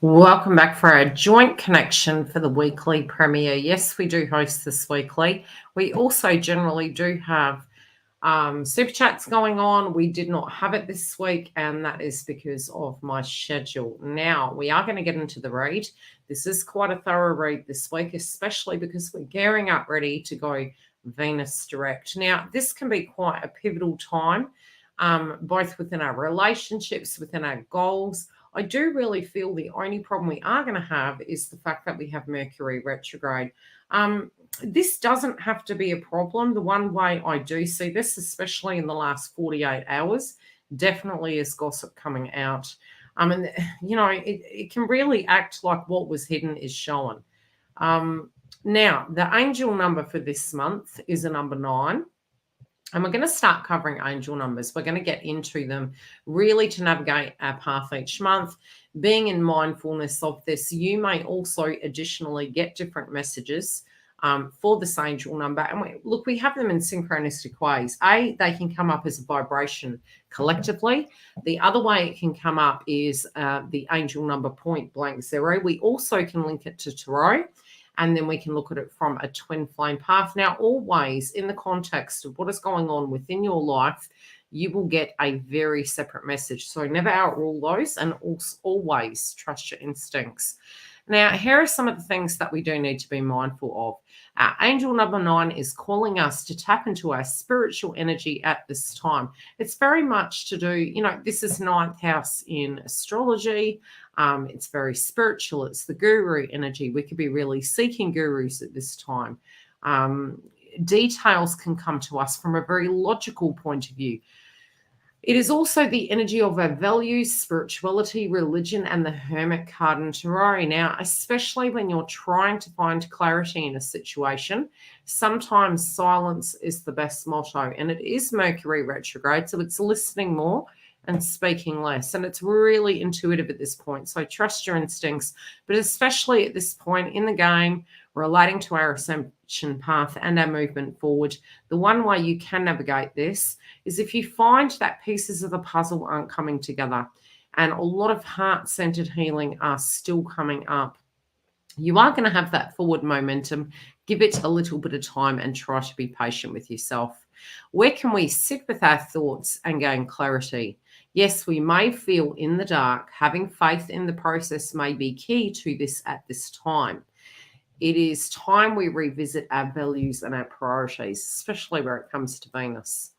Welcome back for our joint connection for the weekly premiere. Yes, we do host this weekly. We also generally do have super chats going on. We did not have it this week, and that is because of my schedule. Now, we are going to get into the read. This is quite a thorough read this week, especially because we're gearing up ready to go Venus direct. Now, this can be quite a pivotal time, both within our relationships, within our goals. I do really feel the only problem we are going to have is the fact that we have Mercury retrograde. This doesn't have to be a problem. The one way I do see this, especially in the last 48 hours, definitely is gossip coming out. And, it can really act like what was hidden is shown. Now, the angel number for this month is a number 9. And we're going to start covering angel numbers. We're going to get into them really to navigate our path each month. Being in mindfulness of this, you may also additionally get different messages for this angel number. And we have them in synchronistic ways. They can come up as a vibration collectively. The other way it can come up is the angel number point blank 0. We also can link it to tarot. And then we can look at it from a twin flame path. Now, always in the context of what is going on within your life, you will get a very separate message. So never outrule those, and also always trust your instincts. Now, here are some of the things that we do need to be mindful of. Our angel number 9 is calling us to tap into our spiritual energy at this time. It's very much to do, this is 9th house in astrology. It's very spiritual. It's the guru energy. We could be really seeking gurus at this time. Details can come to us from a very logical point of view. It is also the energy of our values, spirituality, religion, and the Hermit card in tarot. Now, especially when you're trying to find clarity in a situation, sometimes silence is the best motto. And it is Mercury retrograde, so it's listening more and speaking less. And it's really intuitive at this point. So trust your instincts, but especially at this point in the game, relating to our ascension path and our movement forward, the one way you can navigate this is if you find that pieces of the puzzle aren't coming together and a lot of heart-centered healing are still coming up, you are going to have that forward momentum. Give it a little bit of time and try to be patient with yourself. Where can we sit with our thoughts and gain clarity? Yes, we may feel in the dark. Having faith in the process may be key to this at this time. It is time we revisit our values and our priorities, especially where it comes to Venus.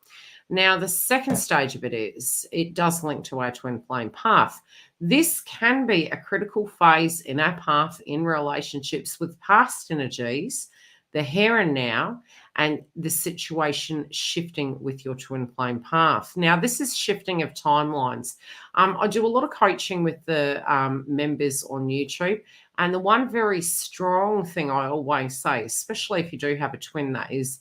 Now, the second stage of it is, it does link to our twin flame path. This can be a critical phase in our path in relationships with past energies, the here and now, and the situation shifting with your twin flame path. Now, this is shifting of timelines. I do a lot of coaching with the members on YouTube. And the one very strong thing I always say, especially if you do have a twin that is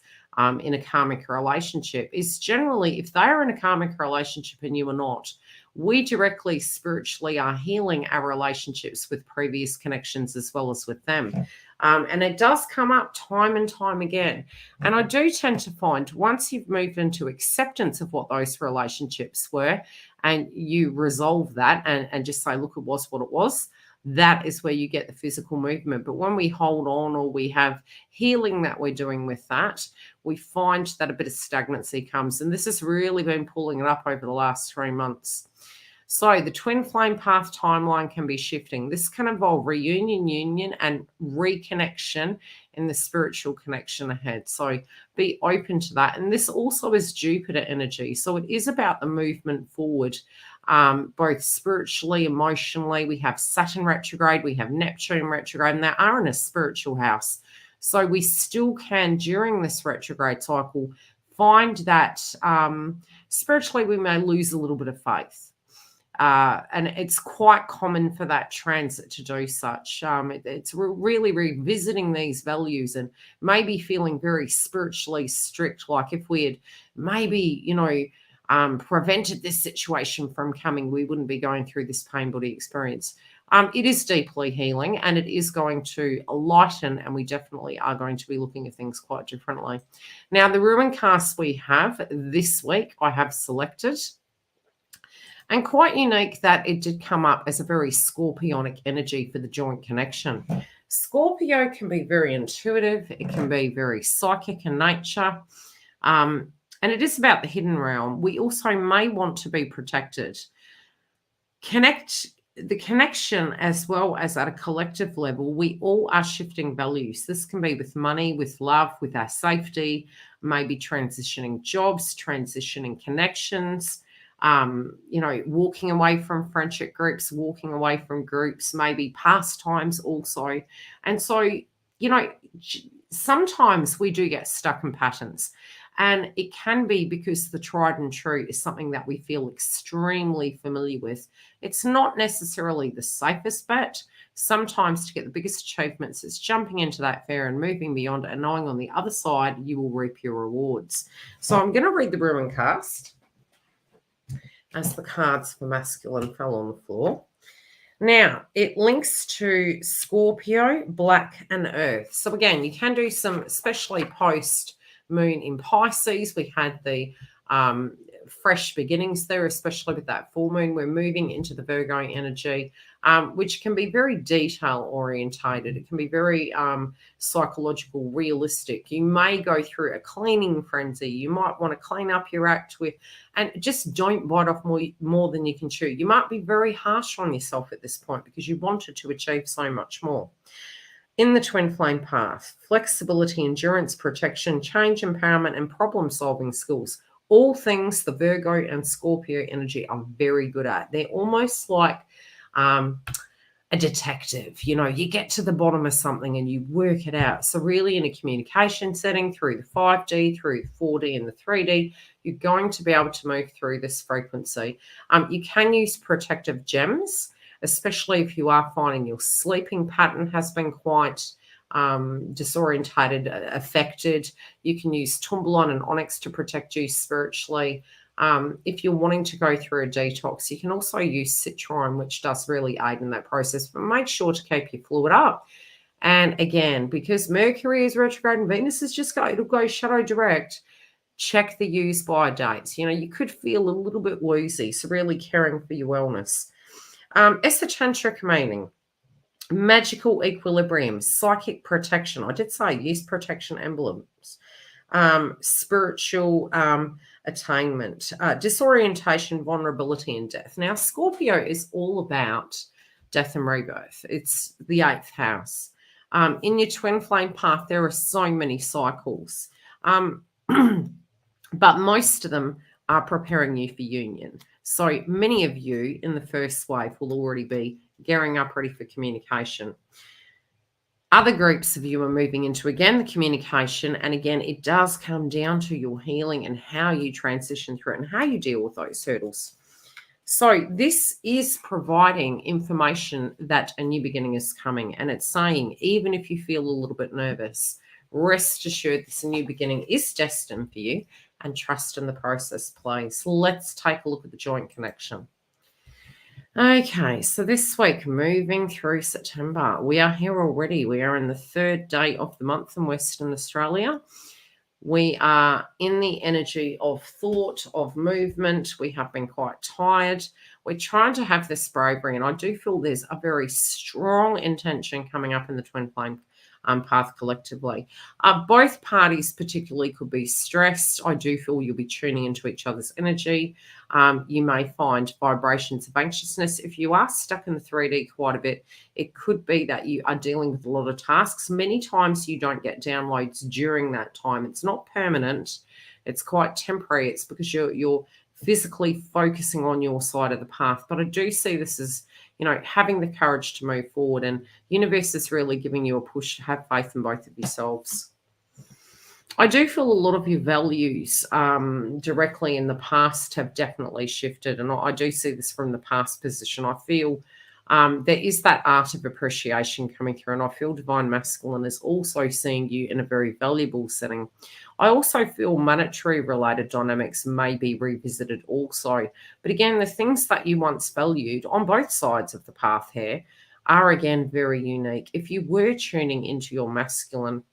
in a karmic relationship, is generally if they are in a karmic relationship and you are not, we directly spiritually are healing our relationships with previous connections as well as with them. And it does come up time and time again. And I do tend to find once you've moved into acceptance of what those relationships were and you resolve that and just say, look, it was what it was, that is where you get the physical movement. But when we hold on or we have healing that we're doing with that, we find that a bit of stagnancy comes. And this has really been pulling it up over the last 3 months. So the twin flame path timeline can be shifting. This can involve reunion, union, and reconnection in the spiritual connection ahead. So be open to that. And this also is Jupiter energy. So it is about the movement forward, both spiritually, emotionally. We have Saturn retrograde, we have Neptune retrograde, and they are in a spiritual house. So we still can, during this retrograde cycle, find that spiritually we may lose a little bit of faith. And it's quite common for that transit to do such. It's really revisiting these values and maybe feeling very spiritually strict, like if we had maybe, prevented this situation from coming, we wouldn't be going through this pain body experience. It is deeply healing and it is going to lighten, and we definitely are going to be looking at things quite differently. Now, the ruin cast we have this week, I have selected. And quite unique that it did come up as a very scorpionic energy for the joint connection. Scorpio can be very intuitive. It can be very psychic in nature. And it is about the hidden realm. We also may want to be protected. The connection, as well as at a collective level, we all are shifting values. This can be with money, with love, with our safety, maybe transitioning jobs, transitioning connections, walking away from friendship groups, walking away from groups, maybe pastimes also. And so, sometimes we do get stuck in patterns. And it can be because the tried and true is something that we feel extremely familiar with. It's not necessarily the safest bet. Sometimes to get the biggest achievements, it's jumping into that fear and moving beyond it and knowing on the other side you will reap your rewards. So I'm going to read the Bruin cast as the cards for masculine fell on the floor. Now, it links to Scorpio, Black, and Earth. So again, you can do some, especially post Moon in Pisces. We had the fresh beginnings there, especially with that full moon. We're moving into the Virgo energy, which can be very detail orientated. It can be very psychological, realistic. You may go through a cleaning frenzy. You might want to clean up your act with, and just don't bite off more than you can chew. You might be very harsh on yourself at this point because you wanted to achieve so much more. In the twin flame path, flexibility, endurance, protection, change, empowerment, and problem-solving skills. All things the Virgo and Scorpio energy are very good at. They're almost like a detective. You get to the bottom of something and you work it out. So really in a communication setting through the 5D, through the 4D and the 3D, you're going to be able to move through this frequency. You can use protective gems, especially if you are finding your sleeping pattern has been quite disorientated, affected. You can use Tourbillon and Onyx to protect you spiritually. If you're wanting to go through a detox, you can also use Citrine, which does really aid in that process. But make sure to keep your fluid up. And again, because Mercury is retrograde and Venus is it'll go shadow direct, check the use by dates. You could feel a little bit woozy, so really caring for your wellness. Esotantric meaning, magical equilibrium, psychic protection. I did say use protection emblems. Spiritual attainment, disorientation, vulnerability, and death. Now, Scorpio is all about death and rebirth. It's the 8th house. In your twin flame path, there are so many cycles, but most of them are preparing you for union. So many of you in the first wave will already be gearing up ready for communication. Other groups of you are moving into, again, the communication. And again, it does come down to your healing and how you transition through it and how you deal with those hurdles. So this is providing information that a new beginning is coming. And it's saying, even if you feel a little bit nervous, rest assured this new beginning is destined for you, and trust in the process, please. Let's take a look at the joint connection. Okay, so this week, moving through September, we are here already. We are in the 3rd day of the month in Western Australia. We are in the energy of thought, of movement. We have been quite tired. We're trying to have this bravery, and I do feel there's a very strong intention coming up in the twin flame path collectively. Both parties particularly could be stressed. I do feel you'll be tuning into each other's energy. You may find vibrations of anxiousness. If you are stuck in the 3D quite a bit, it could be that you are dealing with a lot of tasks. Many times you don't get downloads during that time. It's not permanent. It's quite temporary. It's because you're physically focusing on your side of the path. But I do see this as, having the courage to move forward, and universe is really giving you a push to have faith in both of yourselves. I do feel a lot of your values directly in the past have definitely shifted, and I do see this from the past position. I feel there is that art of appreciation coming through, and I feel Divine Masculine is also seeing you in a very valuable setting. I also feel monetary related dynamics may be revisited also. But again, the things that you once valued on both sides of the path here are again very unique. If you were tuning into your masculine,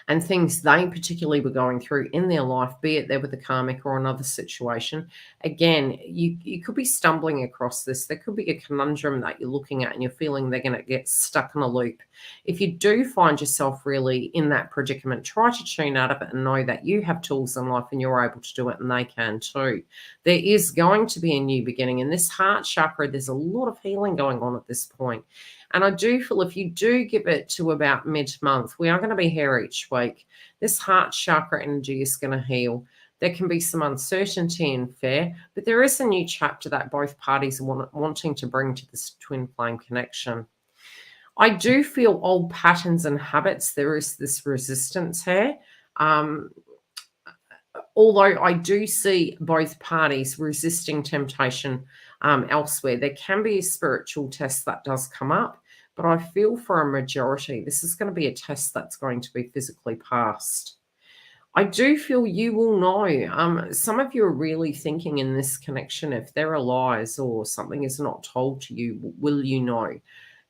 and things they particularly were going through in their life, be it there with a karmic or another situation. Again, you could be stumbling across this. There could be a conundrum that you're looking at and you're feeling they're going to get stuck in a loop. If you do find yourself really in that predicament, try to tune out of it and know that you have tools in life and you're able to do it, and they can too. There is going to be a new beginning. In this heart chakra, there's a lot of healing going on at this point. And I do feel if you do give it to about mid-month, we are going to be here each week. This heart chakra energy is going to heal. There can be some uncertainty and fear, but there is a new chapter that both parties are wanting to bring to this twin flame connection. I do feel old patterns and habits. There is this resistance here. Although I do see both parties resisting temptation elsewhere, there can be a spiritual test that does come up, but I feel for a majority, this is going to be a test that's going to be physically passed. I do feel you will know. Some of you are really thinking in this connection, if there are lies or something is not told to you, will you know?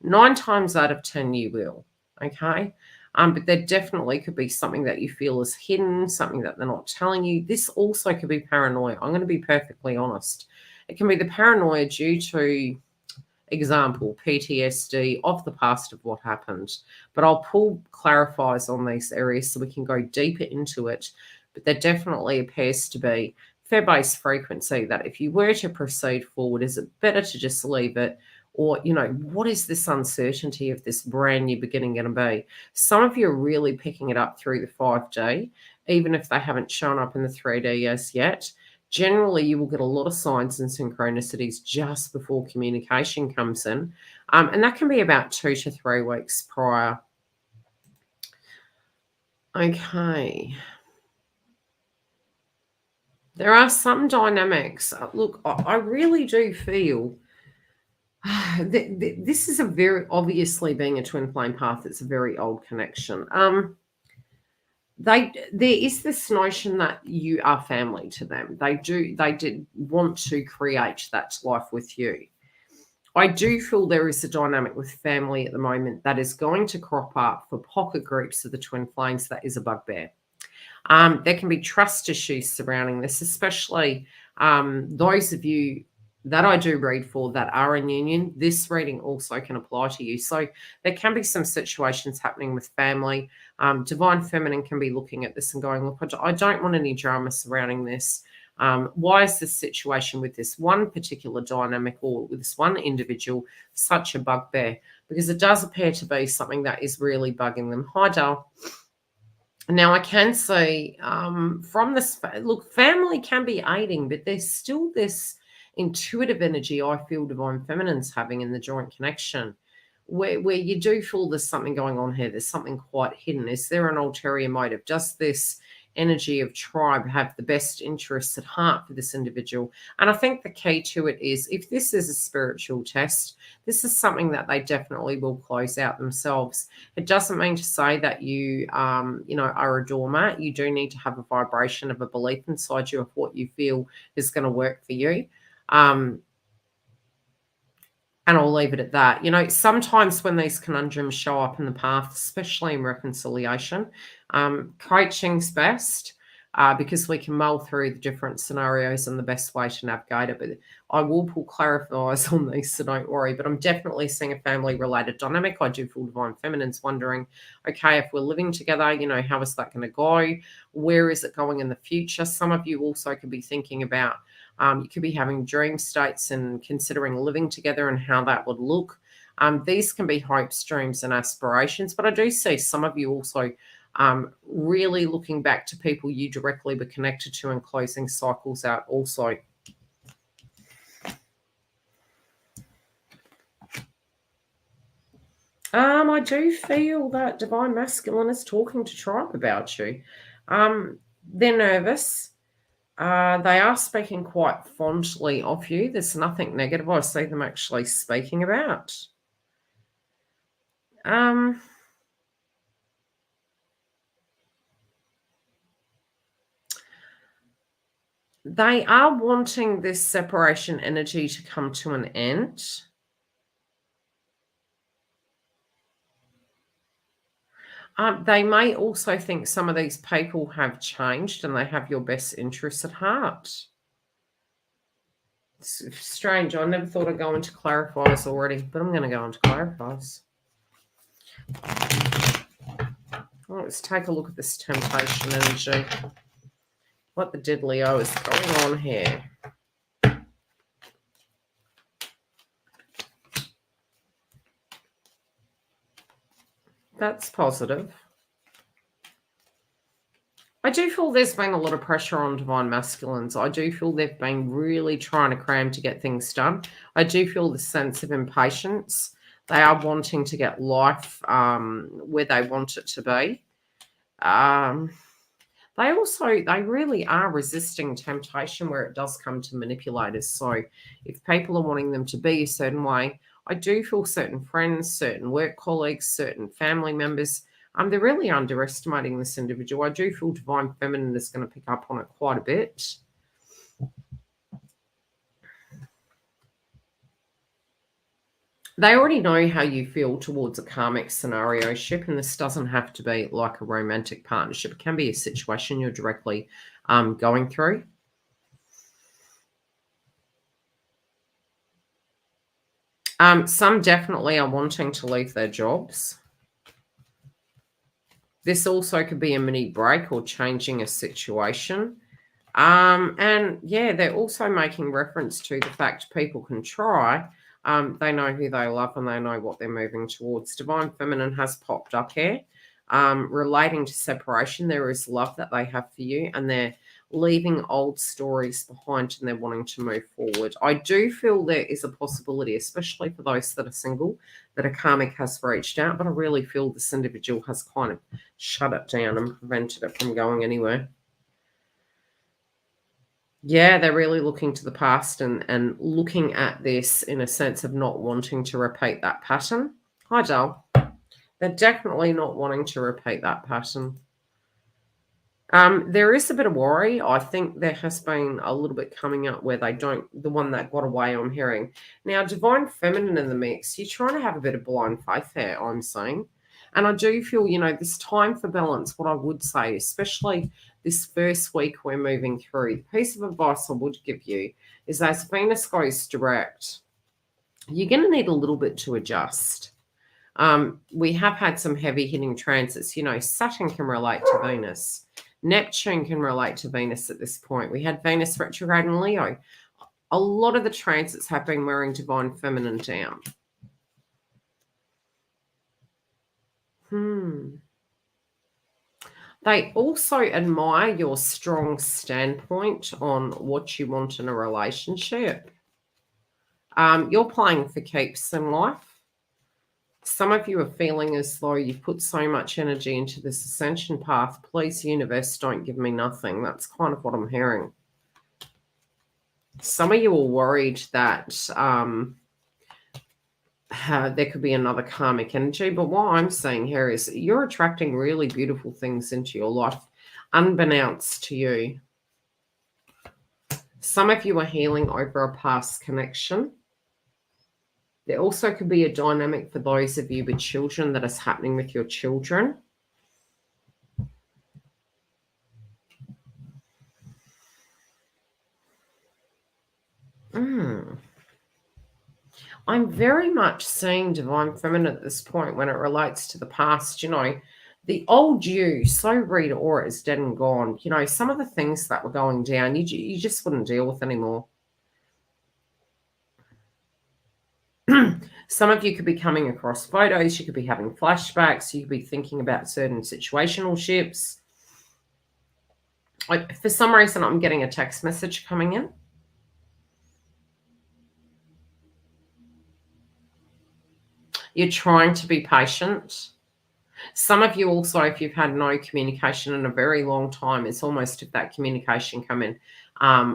9 times out of 10, you will. Okay. But there definitely could be something that you feel is hidden, something that they're not telling you. This also could be paranoia. I'm going to be perfectly honest. It can be the paranoia due to, example, PTSD of the past of what happened. But I'll pull clarifiers on these areas so we can go deeper into it. But there definitely appears to be fear-based frequency that if you were to proceed forward, is it better to just leave it? Or, what is this uncertainty of this brand new beginning going to be? Some of you are really picking it up through the 5D, even if they haven't shown up in the 3D as yet. Generally, you will get a lot of signs and synchronicities just before communication comes in. And that can be about 2 to 3 weeks prior. Okay. There are some dynamics. Look, I really do feel this is a very, obviously being a twin flame path, it's a very old connection. There is this notion that you are they did want to create that life with you. I do feel there is a dynamic with family at the moment that is going to crop up for pocket groups of the twin flames. That is a bugbear. There can be trust issues surrounding this, especially those of you that I do read for that are in union. This reading also can apply to you. So there can be some situations happening with family. Divine Feminine can be looking at this and going, look, I don't want any drama surrounding this. Why is this situation with this one particular dynamic or with this one individual such a bugbear? Because it does appear to be something that is really bugging them. Hi, Dal. Now, I can say from this, look, family can be aiding, but there's still this intuitive energy I feel Divine Feminine's having in the joint connection where you do feel there's something going on here. There's something quite hidden. Is there an ulterior motive? Does this energy of tribe have the best interests at heart for this individual? And I think the key to it is if this is a spiritual test, this is something that they definitely will close out themselves. It doesn't mean to say that you are a doormat. You do need to have a vibration of a belief inside you of what you feel is going to work for you. And I'll leave it at that. Sometimes when these conundrums show up in the path, especially in reconciliation, coaching's best because we can mull through the different scenarios and the best way to navigate it. But I will pull clarifiers on these, so don't worry. But I'm definitely seeing a family-related dynamic. I do feel Divine Feminine's wondering, okay, if we're living together, how is that going to go? Where is it going in the future? Some of you also could be thinking about you could be having dream states and considering living together and how that would look. These can be hopes, dreams, and aspirations, but I do see some of you also really looking back to people you directly were connected to and closing cycles out also. I do feel that Divine Masculine is talking to tribe about you. They're nervous. They are speaking quite fondly of you. There's nothing negative I see them actually speaking about. They are wanting this separation energy to come to an end. They may also think some of these people have changed and they have your best interests at heart. It's strange. I never thought I'd go into clarifiers already, but I'm going to go into clarifiers. Well, let's take a look at this temptation energy. What the dead Leo is going on here. That's positive. I do feel there's been a lot of pressure on divine masculines. I do feel they've been really trying to cram to get things done. I do feel the sense of impatience. They are wanting to get life where they want it to be. They really are resisting temptation where it does come to manipulators. So if people are wanting them to be a certain way, I do feel certain friends, certain work colleagues, certain family members, they're really underestimating this individual. I do feel divine feminine is going to pick up on it quite a bit. They already know how you feel towards a karmic scenario ship, and this doesn't have to be like a romantic partnership. It can be a situation you're directly going through. Some definitely are wanting to leave their jobs. This also could be a mini break or changing a situation. And yeah, they're also making reference to the fact people can try. They know who they love and they know what they're moving towards. Divine Feminine has popped up here. Relating to separation, there is love that they have for you and they're leaving old stories behind and they're wanting to move forward. I do feel there is a possibility, especially for those that are single, that a karmic has reached out, but I really feel this individual has kind of shut it down and prevented it from going anywhere. Yeah, they're really looking to the past and looking at this in a sense of not wanting to repeat that pattern. Hi, Dal. They're definitely not wanting to repeat that pattern. There is a bit of worry. I think there has been a little bit coming up where they don't, the one that got away, I'm hearing. Now, divine feminine in the mix, you're trying to have a bit of blind faith there, I'm saying. And I do feel, this time for balance, what I would say, especially this first week we're moving through, the piece of advice I would give you is as Venus goes direct, you're going to need a little bit to adjust. We have had some heavy hitting transits. Saturn can relate to Venus. Neptune can relate to Venus at this point. We had Venus retrograde in Leo. A lot of the transits have been wearing divine feminine down. They also admire your strong standpoint on what you want in a relationship. You're playing for keeps in life. Some of you are feeling as though you've put so much energy into this ascension path. Please, universe, don't give me nothing. That's kind of what I'm hearing. Some of you are worried that there could be another karmic energy. But what I'm saying here is you're attracting really beautiful things into your life, unbeknownst to you. Some of you are healing over a past connection. There also could be a dynamic for those of you with children that is happening with your children. I'm very much seeing divine feminine at this point when it relates to the past. The old you, so Rita Ora, is dead and gone. Some of the things that were going down, you just wouldn't deal with anymore. Some of you could be coming across photos. You could be having flashbacks. You could be thinking about certain situational ships. For some reason, I'm getting a text message coming in. You're trying to be patient. Some of you also, if you've had no communication in a very long time, it's almost if that communication come in,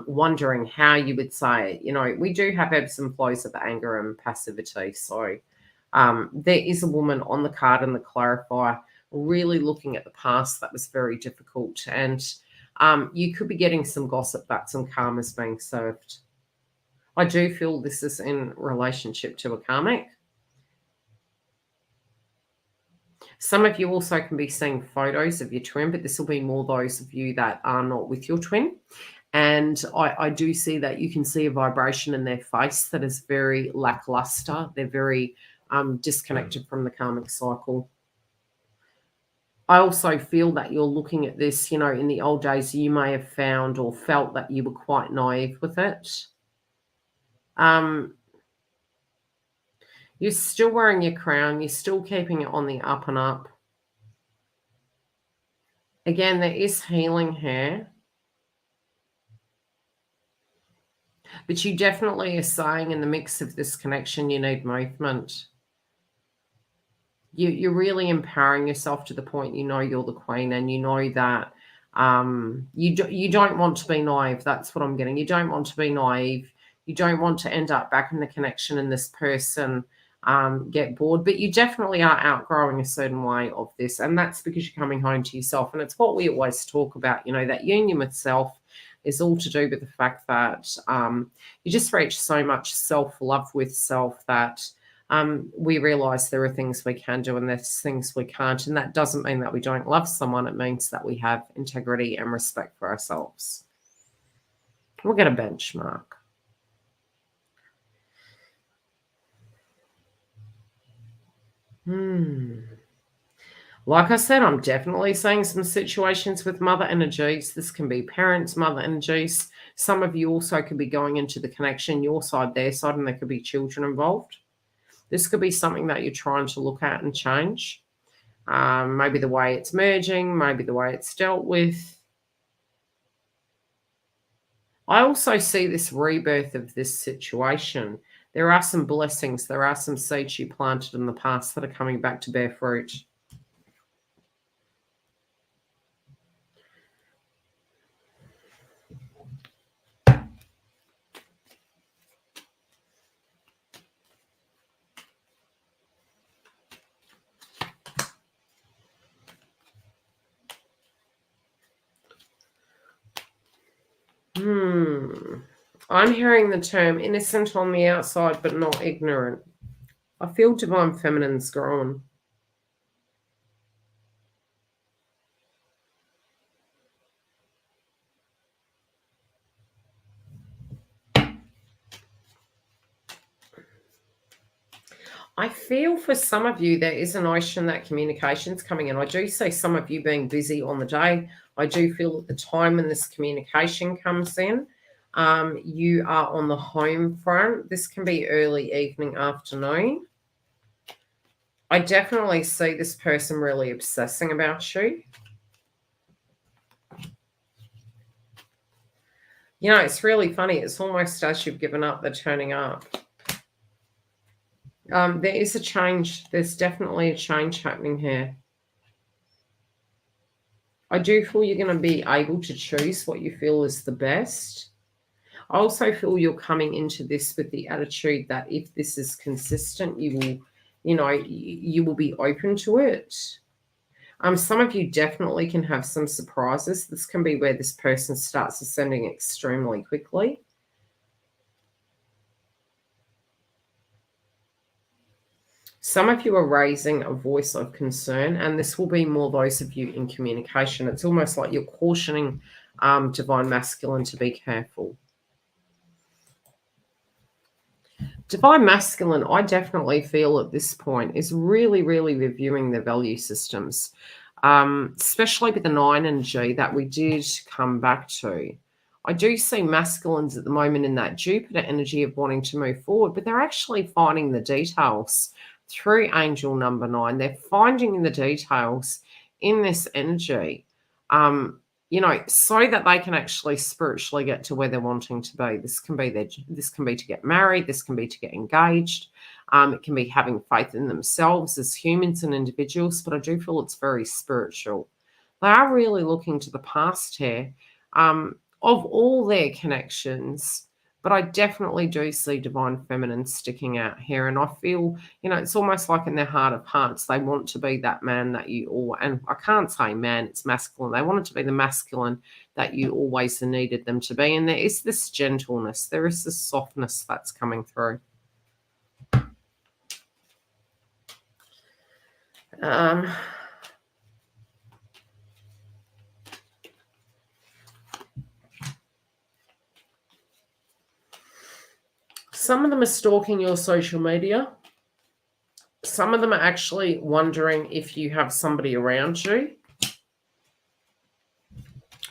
wondering how you would say it. We do have ebbs and flows of anger and passivity. So there is a woman on the card in the clarifier really looking at the past that was very difficult. And you could be getting some gossip that some karma's being served. I do feel this is in relationship to a karmic. Some of you also can be seeing photos of your twin, but this will be more those of you that are not with your twin. And I do see that you can see a vibration in their face that is very lackluster. They're very disconnected from the karmic cycle. I also feel that you're looking at this, in the old days, you may have found or felt that you were quite naive with it. You're still wearing your crown. You're still keeping it on the up and up. Again, there is healing here. But you definitely are saying in the mix of this connection, you need movement. You're really empowering yourself to the point you're the queen, and you know that you don't want to be naive. That's what I'm getting. You don't want to be naive. You don't want to end up back in the connection and this person get bored. But you definitely are outgrowing a certain way of this, and that's because you're coming home to yourself. And it's what we always talk about, that union with self is all to do with the fact that you just reach so much self-love with self that we realize there are things we can do and there's things we can't. And that doesn't mean that we don't love someone. It means that we have integrity and respect for ourselves. We'll get a benchmark. Like I said, I'm definitely seeing some situations with mother energies. This can be parents, mother energies. Some of you also could be going into the connection, your side, their side, and there could be children involved. This could be something that you're trying to look at and change. Maybe the way it's merging, maybe the way it's dealt with. I also see this rebirth of this situation. There are some blessings. There are some seeds you planted in the past that are coming back to bear fruit. I'm hearing the term innocent on the outside, but not ignorant. I feel divine feminine's growing. I feel for some of you there is a notion that communication's coming in. I do see some of you being busy on the day. I do feel at the time when this communication comes in, you are on the home front. This can be early evening, afternoon. I definitely see this person really obsessing about you. It's really funny. It's almost as you've given up, they're turning up. There is a change. There's definitely a change happening here. I do feel you're going to be able to choose what you feel is the best. I also feel you're coming into this with the attitude that if this is consistent, you will be open to it. Some of you definitely can have some surprises. This can be where this person starts ascending extremely quickly. Some of you are raising a voice of concern, and this will be more those of you in communication. It's almost like you're cautioning divine masculine to be careful. Divine masculine, I definitely feel at this point, is really, really reviewing their value systems, especially with the 9 energy that we did come back to. I do see masculines at the moment in that Jupiter energy of wanting to move forward, but they're actually finding the details through angel number 9. They're finding the details in this energy, so that they can actually spiritually get to where they're wanting to be. This can be to get married. This can be to get engaged. It can be having faith in themselves as humans and individuals, but I do feel it's very spiritual. They are really looking to the past here of all their connections, but I definitely do see divine feminine sticking out here. And I feel, it's almost like in their heart of hearts, they want to be that man that you all, and I can't say man, it's masculine. They want it to be the masculine that you always needed them to be. And there is this gentleness. There is this softness that's coming through. Some of them are stalking your social media. Some of them are actually wondering if you have somebody around you.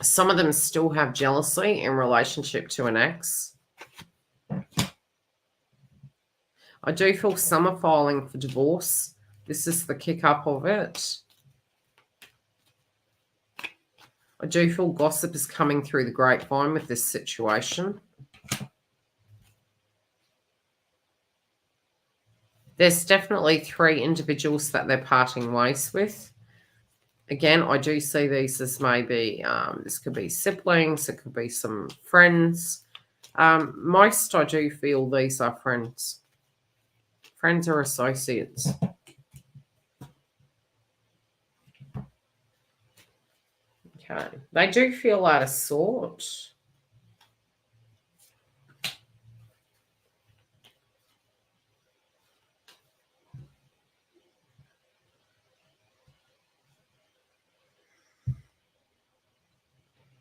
Some of them still have jealousy in relationship to an ex. I do feel some are filing for divorce. This is the kick up of it. I do feel gossip is coming through the grapevine with this situation. There's definitely 3 individuals that they're parting ways with. Again, I do see these as maybe, this could be siblings, it could be some friends. Most I do feel these are friends. Friends or associates. Okay. They do feel out of sort.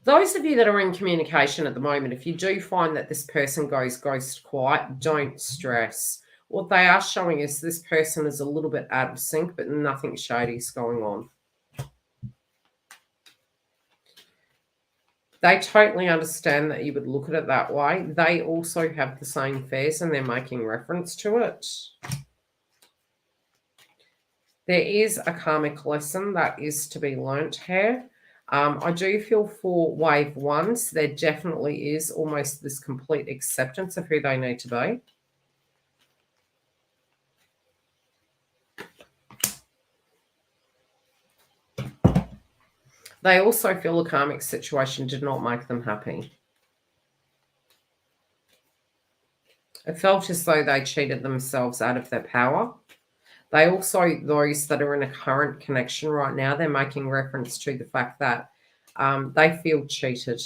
Those of you that are in communication at the moment, if you do find that this person goes ghost quiet, don't stress. What they are showing is this person is a little bit out of sync, but nothing shady is going on. They totally understand that you would look at it that way. They also have the same fears and they're making reference to it. There is a karmic lesson that is to be learnt here. I do feel for wave 1s, there definitely is almost this complete acceptance of who they need to be. They also feel the karmic situation did not make them happy. It felt as though they cheated themselves out of their power. They also, those that are in a current connection right now, they're making reference to the fact that they feel cheated.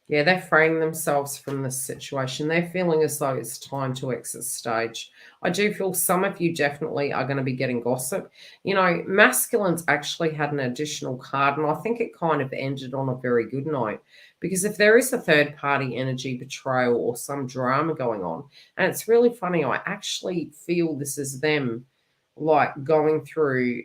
Yeah, they're freeing themselves from this situation. They're feeling as though it's time to exit stage. I do feel some of you definitely are going to be getting gossip. You know, masculines actually had an additional card, and I think it kind of ended on a very good note. Because if there is a third-party energy betrayal or some drama going on, and it's really funny, I actually feel this is them, like, going through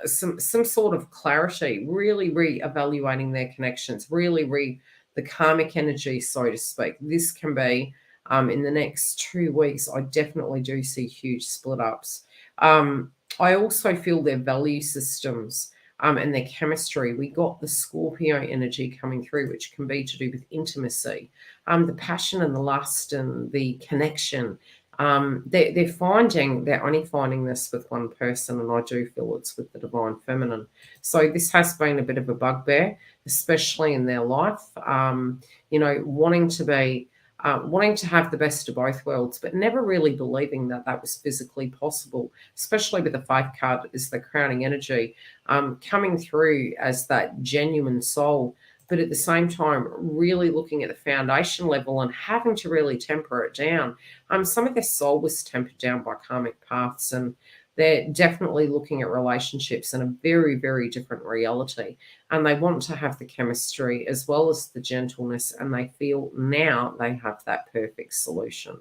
some sort of clarity, really re-evaluating their connections, really the karmic energy, so to speak. This can be in the next 2 weeks. I definitely do see huge split ups. I also feel their value systems and their chemistry. We got the Scorpio energy coming through, which can be to do with intimacy, the passion and the lust and the connection. They're only finding this with one person, and I do feel it's with the divine feminine. So this has been a bit of a bugbear, especially in their life. You know, wanting to have the best of both worlds, but never really believing that that was physically possible, especially with the Faith card is the crowning energy, coming through as that genuine soul, but at the same time, really looking at the foundation level and having to really temper it down. Some of their soul was tempered down by karmic paths, and they're definitely looking at relationships in a very different reality. And they want to have the chemistry as well as the gentleness, and they feel now they have that perfect solution.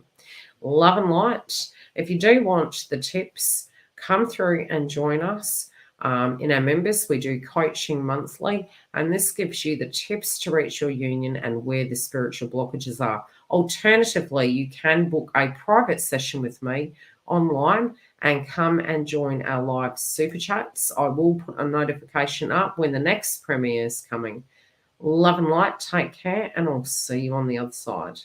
Love and light. If you do want the tips, come through and join us. In our members, we do coaching monthly, and this gives you the tips to reach your union and where the spiritual blockages are. Alternatively, you can book a private session with me online and come and join our live super chats. I will put a notification up when the next premiere is coming. Love and light, take care, and I'll see you on the other side.